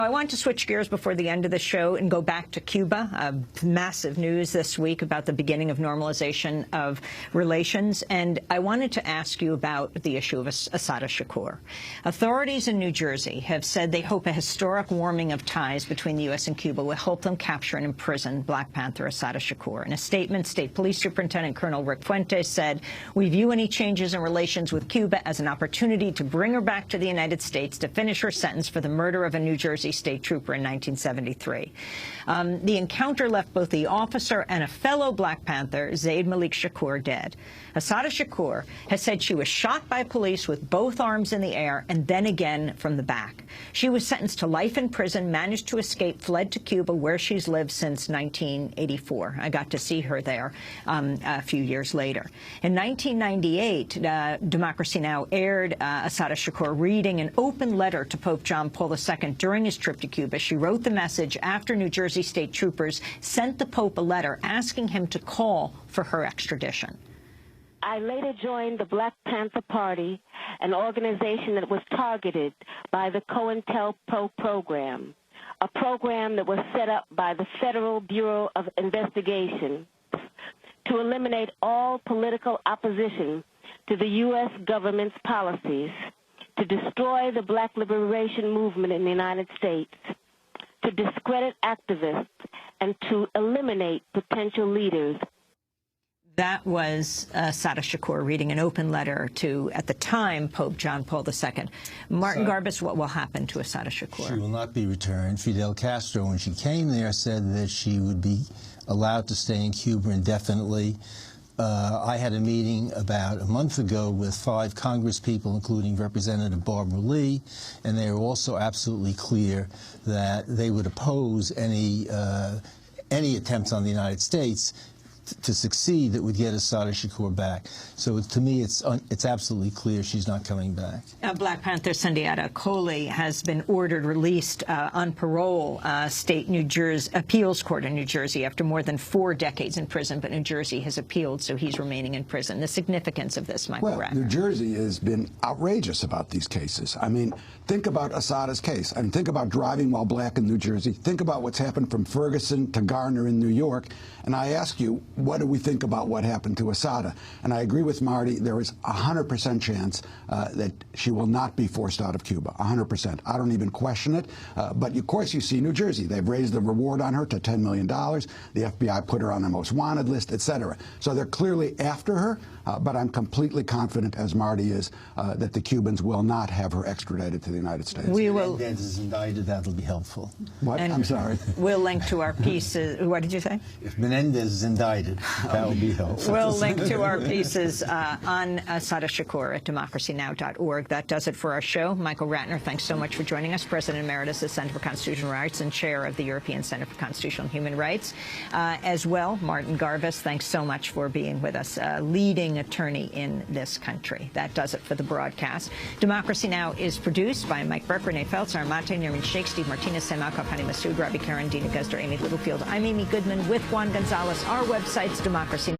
I want to switch gears before the end of the show and go back to Cuba. Massive news this week about the beginning of normalization of relations. And I wanted to ask you about the issue of Assata Shakur. Authorities in New Jersey have said they hope a historic warming of ties between the U.S. and Cuba will help them capture and imprison Black Panther Assata Shakur. In a statement, State Police Superintendent Colonel Rick Fuentes said, "We view any changes in relations with Cuba as an opportunity to bring her back to the United States to finish her sentence for the murder of a New Jersey state trooper in 1973. The encounter left both the officer and a fellow Black Panther, Zaid Malik Shakur, dead. Assata Shakur has said she was shot by police with both arms in the air and then again from the back. She was sentenced to life in prison, managed to escape, fled to Cuba, where she's lived since 1984. I got to see her there a few years later. In 1998, Democracy Now! Aired Assata Shakur reading an open letter to Pope John Paul II during his trip to Cuba. She wrote the message after New Jersey state troopers sent the Pope a letter asking him to call for her extradition. I later joined the Black Panther Party, an organization that was targeted by the COINTELPRO program, a program that was set up by the Federal Bureau of Investigation to eliminate all political opposition to the U.S. government's policies, to destroy the Black liberation movement in the United States, to discredit activists, and to eliminate potential leaders. That was Assata Shakur reading an open letter to, at the time, Pope John Paul II. Martin Garbus, what will happen to Assata Shakur? She will not be returned. Fidel Castro, when she came there, said that she would be allowed to stay in Cuba indefinitely. I had a meeting about a month ago with 5 Congress people, including Representative Barbara Lee, and they were also absolutely clear that they would oppose any attempts on the United States to succeed that would get Assata Shakur back. So to me, it's absolutely clear she's not coming back. Black Panther Sundiata Acoli has been ordered released on parole, state New Jersey appeals court in New Jersey after more than 4 decades in prison, but New Jersey has appealed, so he's remaining in prison. The significance of this, Michael Ratner. New Jersey has been outrageous about these cases. I mean, think about Assata's case, and think about driving while black in New Jersey. Think about what's happened from Ferguson to Garner in New York. And I ask you, what do we think about what happened to Assata? And I agree with Marty, there is a 100% chance that she will not be forced out of Cuba, 100%. I don't even question it. But of course you see New Jersey. They've raised the reward on her to $10 million. The FBI put her on the most wanted list, etc. So they're clearly after her, but I'm completely confident, as Marty is, that the Cubans will not have her extradited to the United States. We will. If Menendez is indicted, that'll be helpful. What? And I'm sorry. We'll link to our pieces. What did you say? If Menendez is indicted, that will be helpful. We'll link to our pieces on Assata Shakur at democracynow.org. That does it for our show. Michael Ratner, thanks so much for joining us. President Emeritus of the Center for Constitutional Rights and Chair of the European Center for Constitutional and Human Rights. As well, Martin Garbus, thanks so much for being with us, leading attorney in this country. That does it for the broadcast. Democracy Now! Is produced by Mike Burke, Renee Feltz, Armate, Nermin Sheikh, Steve Martinez, Sam Alcoff, Hani Masood, Robbie Karen, Dina Guzder, Amy Littlefield, I'm Amy Goodman with Juan Gonzalez. Our website's Democracy